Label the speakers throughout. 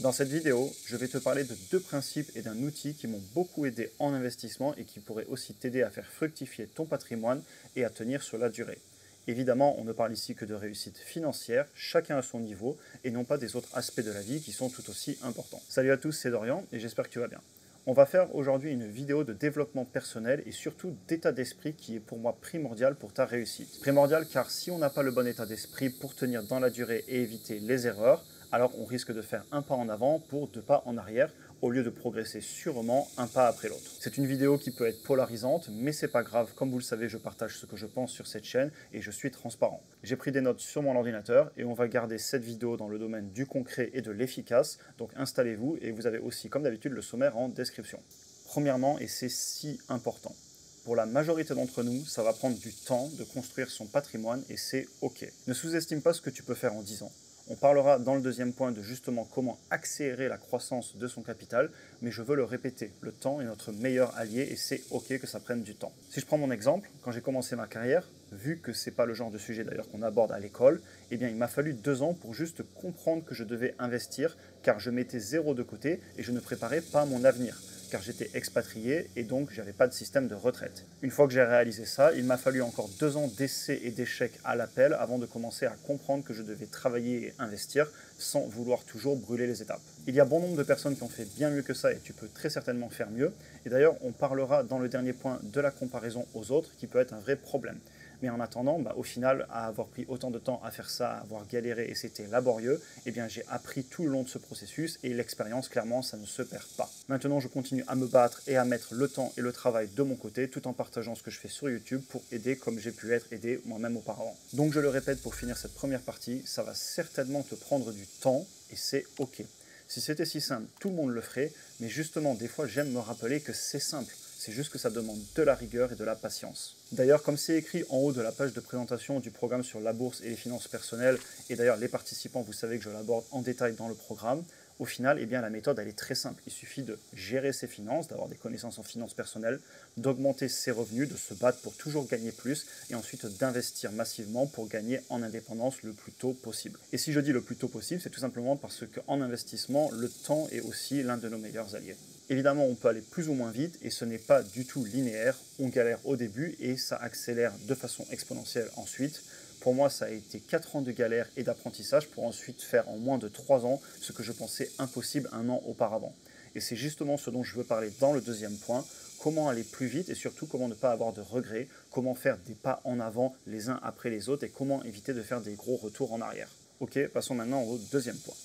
Speaker 1: Dans cette vidéo, je vais te parler de deux principes et d'un outil qui m'ont beaucoup aidé en investissement et qui pourraient aussi t'aider à faire fructifier ton patrimoine et à tenir sur la durée. Évidemment, on ne parle ici que de réussite financière, chacun à son niveau, et non pas des autres aspects de la vie qui sont tout aussi importants. Salut à tous, c'est Dorian et j'espère que tu vas bien. On va faire aujourd'hui une vidéo de développement personnel et surtout d'état d'esprit qui est pour moi primordial pour ta réussite. Primordial car si on n'a pas le bon état d'esprit pour tenir dans la durée et éviter les erreurs, alors on risque de faire un pas en avant pour deux pas en arrière au lieu de progresser sûrement un pas après l'autre. C'est une vidéo qui peut être polarisante, mais c'est pas grave, comme vous le savez, je partage ce que je pense sur cette chaîne et je suis transparent. J'ai pris des notes sur mon ordinateur et on va garder cette vidéo dans le domaine du concret et de l'efficace, donc installez-vous et vous avez aussi comme d'habitude le sommaire en description. Premièrement, et c'est si important, pour la majorité d'entre nous, ça va prendre du temps de construire son patrimoine et c'est ok. Ne sous-estime pas ce que tu peux faire en 10 ans. On parlera dans le deuxième point de justement comment accélérer la croissance de son capital, mais je veux le répéter, le temps est notre meilleur allié et c'est ok que ça prenne du temps. Si je prends mon exemple, quand j'ai commencé ma carrière, vu que c'est pas le genre de sujet d'ailleurs qu'on aborde à l'école, eh bien il m'a fallu 2 ans pour juste comprendre que je devais investir, car je mettais 0 de côté et je ne préparais pas mon avenir. Car j'étais expatrié et donc j'avais pas de système de retraite. Une fois que j'ai réalisé ça, il m'a fallu encore 2 ans d'essais et d'échecs à l'appel avant de commencer à comprendre que je devais travailler et investir sans vouloir toujours brûler les étapes. Il y a bon nombre de personnes qui ont fait bien mieux que ça et tu peux très certainement faire mieux. Et d'ailleurs, on parlera dans le dernier point de la comparaison aux autres qui peut être un vrai problème. Mais en attendant, au final, à avoir pris autant de temps à faire ça, à avoir galéré et c'était laborieux, eh bien j'ai appris tout le long de ce processus et l'expérience, clairement, ça ne se perd pas. Maintenant, je continue à me battre et à mettre le temps et le travail de mon côté tout en partageant ce que je fais sur YouTube pour aider comme j'ai pu être aidé moi-même auparavant. Donc je le répète pour finir cette première partie, ça va certainement te prendre du temps et c'est ok. Si c'était si simple, tout le monde le ferait, mais justement, des fois, j'aime me rappeler que c'est simple. C'est juste que ça demande de la rigueur et de la patience. D'ailleurs, comme c'est écrit en haut de la page de présentation du programme sur la bourse et les finances personnelles, et d'ailleurs les participants, vous savez que je l'aborde en détail dans le programme, au final, eh bien, la méthode elle est très simple. Il suffit de gérer ses finances, d'avoir des connaissances en finances personnelles, d'augmenter ses revenus, de se battre pour toujours gagner plus, et ensuite d'investir massivement pour gagner en indépendance le plus tôt possible. Et si je dis le plus tôt possible, c'est tout simplement parce qu'en investissement, le temps est aussi l'un de nos meilleurs alliés. Évidemment, on peut aller plus ou moins vite et ce n'est pas du tout linéaire. On galère au début et ça accélère de façon exponentielle ensuite. Pour moi, ça a été 4 ans de galère et d'apprentissage pour ensuite faire en moins de 3 ans ce que je pensais impossible un an auparavant. Et c'est justement ce dont je veux parler dans le deuxième point, comment aller plus vite et surtout comment ne pas avoir de regrets, comment faire des pas en avant les uns après les autres et comment éviter de faire des gros retours en arrière. Ok, passons maintenant au deuxième point.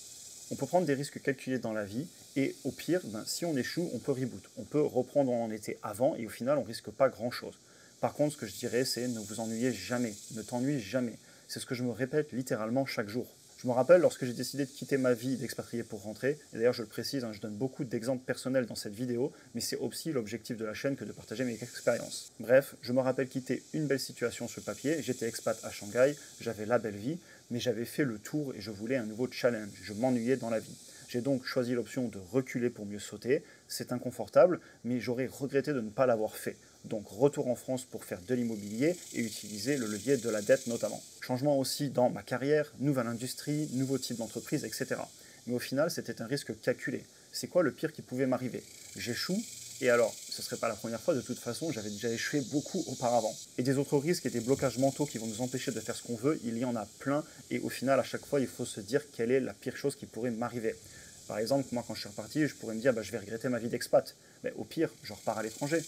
Speaker 1: On peut prendre des risques calculés dans la vie et au pire, si on échoue, on peut reboot. On peut reprendre où on était avant et au final, on risque pas grand-chose. Par contre, ce que je dirais, c'est ne vous ennuyez jamais, ne t'ennuie jamais. C'est ce que je me répète littéralement chaque jour. Je me rappelle lorsque j'ai décidé de quitter ma vie d'expatrié pour rentrer, et d'ailleurs je le précise, je donne beaucoup d'exemples personnels dans cette vidéo, mais c'est aussi l'objectif de la chaîne que de partager mes expériences. Bref, je me rappelle quitter une belle situation sur le papier, j'étais expat à Shanghai, j'avais la belle vie, mais j'avais fait le tour et je voulais un nouveau challenge, je m'ennuyais dans la vie. J'ai donc choisi l'option de reculer pour mieux sauter, c'est inconfortable, mais j'aurais regretté de ne pas l'avoir fait. Donc retour en France pour faire de l'immobilier et utiliser le levier de la dette notamment. Changement aussi dans ma carrière, nouvelle industrie, nouveau type d'entreprise, etc. Mais au final, c'était un risque calculé. C'est quoi le pire qui pouvait m'arriver? J'échoue, et alors, ce ne serait pas la première fois, de toute façon, j'avais déjà échoué beaucoup auparavant. Et des autres risques et des blocages mentaux qui vont nous empêcher de faire ce qu'on veut, il y en a plein, et au final, à chaque fois, il faut se dire quelle est la pire chose qui pourrait m'arriver. Par exemple, moi, quand je suis reparti, je pourrais me dire, je vais regretter ma vie d'expat. Mais au pire, je repars à l'étranger.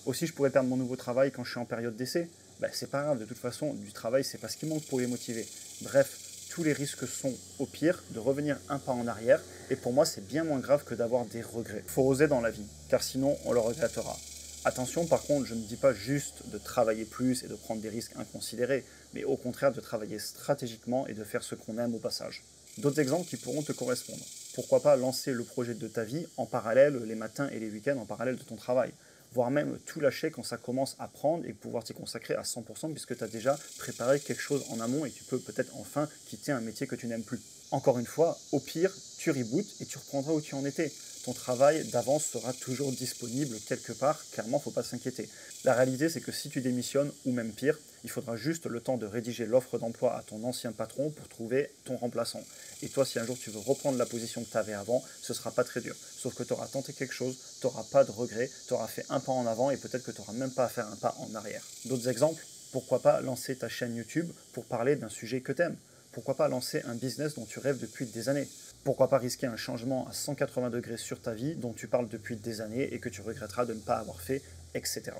Speaker 1: Aussi, je pourrais perdre mon nouveau travail quand je suis en période d'essai. C'est pas grave, de toute façon, du travail, c'est pas ce qui manque pour les motiver. Bref, tous les risques sont, au pire, de revenir un pas en arrière, et pour moi, c'est bien moins grave que d'avoir des regrets. Faut oser dans la vie, car sinon, on le regrettera. Attention, par contre, je ne dis pas juste de travailler plus et de prendre des risques inconsidérés, mais au contraire de travailler stratégiquement et de faire ce qu'on aime au passage. D'autres exemples qui pourront te correspondre. Pourquoi pas lancer le projet de ta vie en parallèle, les matins et les week-ends en parallèle de ton travail, voire même tout lâcher quand ça commence à prendre et pouvoir t'y consacrer à 100% puisque tu as déjà préparé quelque chose en amont et tu peux peut-être enfin quitter un métier que tu n'aimes plus. Encore une fois, au pire, tu rebootes et tu reprendras où tu en étais. Ton travail d'avance sera toujours disponible quelque part, clairement, il ne faut pas s'inquiéter. La réalité, c'est que si tu démissionnes, ou même pire, il faudra juste le temps de rédiger l'offre d'emploi à ton ancien patron pour trouver ton remplaçant. Et toi, si un jour tu veux reprendre la position que tu avais avant, ce ne sera pas très dur. Sauf que tu auras tenté quelque chose, tu n'auras pas de regrets, tu auras fait un pas en avant et peut-être que tu n'auras même pas à faire un pas en arrière. D'autres exemples, pourquoi pas lancer ta chaîne YouTube pour parler d'un sujet que tu aimes? Pourquoi pas lancer un business dont tu rêves depuis des années? Pourquoi pas risquer un changement à 180 degrés sur ta vie dont tu parles depuis des années et que tu regretteras de ne pas avoir fait, etc.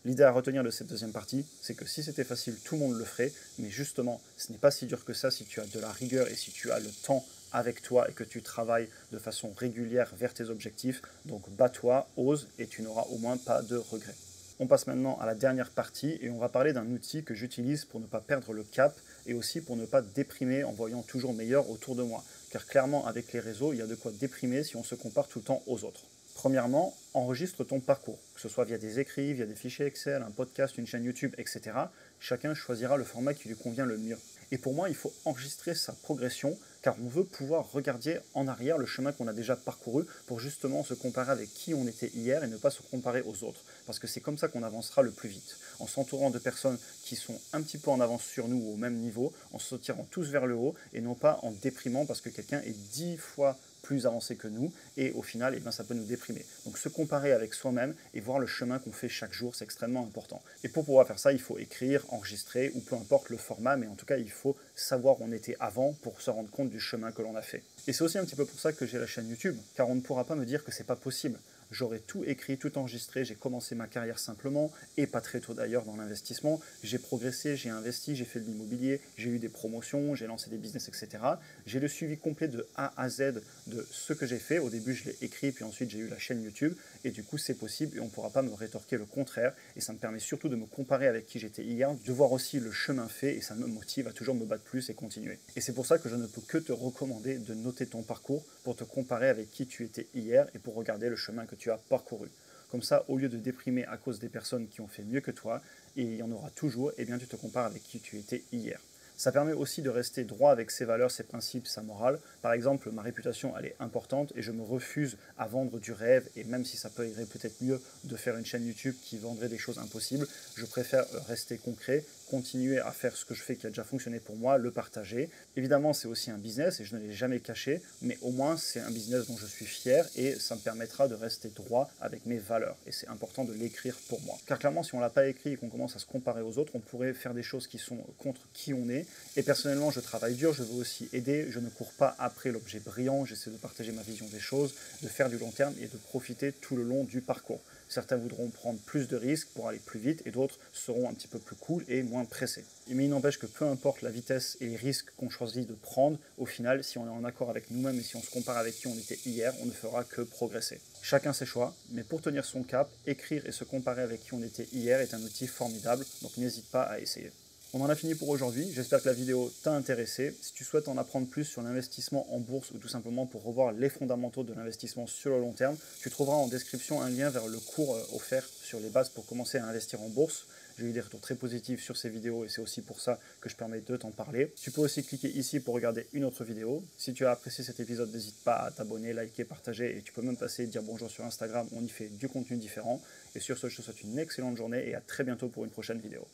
Speaker 1: L'idée à retenir de cette deuxième partie, c'est que si c'était facile, tout le monde le ferait, mais justement, ce n'est pas si dur que ça si tu as de la rigueur et si tu as le temps avec toi et que tu travailles de façon régulière vers tes objectifs. Donc bats-toi, ose et tu n'auras au moins pas de regrets. On passe maintenant à la dernière partie et on va parler d'un outil que j'utilise pour ne pas perdre le cap et aussi pour ne pas déprimer en voyant toujours meilleur autour de moi. Car clairement, avec les réseaux, il y a de quoi déprimer si on se compare tout le temps aux autres. Premièrement, enregistre ton parcours, que ce soit via des écrits, via des fichiers Excel, un podcast, une chaîne YouTube, etc. Chacun choisira le format qui lui convient le mieux. Et pour moi, il faut enregistrer sa progression car on veut pouvoir regarder en arrière le chemin qu'on a déjà parcouru pour justement se comparer avec qui on était hier et ne pas se comparer aux autres. Parce que c'est comme ça qu'on avancera le plus vite. En s'entourant de personnes qui sont un petit peu en avance sur nous ou au même niveau, en se tirant tous vers le haut et non pas en déprimant parce que quelqu'un est 10 fois plus avancé que nous et au final, eh bien, ça peut nous déprimer. Donc se comparer avec soi-même et voir le chemin qu'on fait chaque jour, c'est extrêmement important. Et pour pouvoir faire ça, il faut écrire, enregistrer ou peu importe le format, mais en tout cas, il faut savoir où on était avant pour se rendre compte du chemin que l'on a fait. Et c'est aussi un petit peu pour ça que j'ai la chaîne YouTube, car on ne pourra pas me dire que c'est pas possible. J'aurais tout écrit, tout enregistré, j'ai commencé ma carrière simplement, et pas très tôt d'ailleurs dans l'investissement. J'ai progressé, j'ai investi, j'ai fait de l'immobilier, j'ai eu des promotions, j'ai lancé des business, etc. J'ai le suivi complet de A à Z de ce que j'ai fait. Au début, je l'ai écrit, puis ensuite j'ai eu la chaîne YouTube, et du coup c'est possible, et on ne pourra pas me rétorquer le contraire, et ça me permet surtout de me comparer avec qui j'étais hier, de voir aussi le chemin fait, et ça me motive à toujours me battre plus et continuer. Et c'est pour ça que je ne peux que te recommander de noter ton parcours pour te comparer avec qui tu étais hier, et pour regarder le chemin que tu as parcouru. Comme ça, au lieu de déprimer à cause des personnes qui ont fait mieux que toi, et il y en aura toujours, et bien tu te compares avec qui tu étais hier. Ça permet aussi de rester droit avec ses valeurs, ses principes, sa morale. Par exemple, ma réputation, elle est importante et je me refuse à vendre du rêve. Et même si ça irait peut-être mieux de faire une chaîne YouTube qui vendrait des choses impossibles, je préfère rester concret, continuer à faire ce que je fais qui a déjà fonctionné pour moi, le partager. Évidemment, c'est aussi un business et je ne l'ai jamais caché, mais au moins c'est un business dont je suis fier et ça me permettra de rester droit avec mes valeurs. Et c'est important de l'écrire pour moi. Car clairement, si on ne l'a pas écrit et qu'on commence à se comparer aux autres, on pourrait faire des choses qui sont contre qui on est. Et personnellement, je travaille dur, je veux aussi aider, je ne cours pas après l'objet brillant, j'essaie de partager ma vision des choses, de faire du long terme et de profiter tout le long du parcours. Certains voudront prendre plus de risques pour aller plus vite et d'autres seront un petit peu plus cool et moins pressés. Mais il n'empêche que peu importe la vitesse et les risques qu'on choisit de prendre, au final, si on est en accord avec nous-mêmes et si on se compare avec qui on était hier, on ne fera que progresser. Chacun ses choix, mais pour tenir son cap, écrire et se comparer avec qui on était hier est un outil formidable, donc n'hésite pas à essayer. On en a fini pour aujourd'hui, j'espère que la vidéo t'a intéressé. Si tu souhaites en apprendre plus sur l'investissement en bourse ou tout simplement pour revoir les fondamentaux de l'investissement sur le long terme, tu trouveras en description un lien vers le cours offert sur les bases pour commencer à investir en bourse. J'ai eu des retours très positifs sur ces vidéos et c'est aussi pour ça que je permets de t'en parler. Tu peux aussi cliquer ici pour regarder une autre vidéo. Si tu as apprécié cet épisode, n'hésite pas à t'abonner, liker, partager et tu peux même passer et dire bonjour sur Instagram, on y fait du contenu différent. Et sur ce, je te souhaite une excellente journée et à très bientôt pour une prochaine vidéo.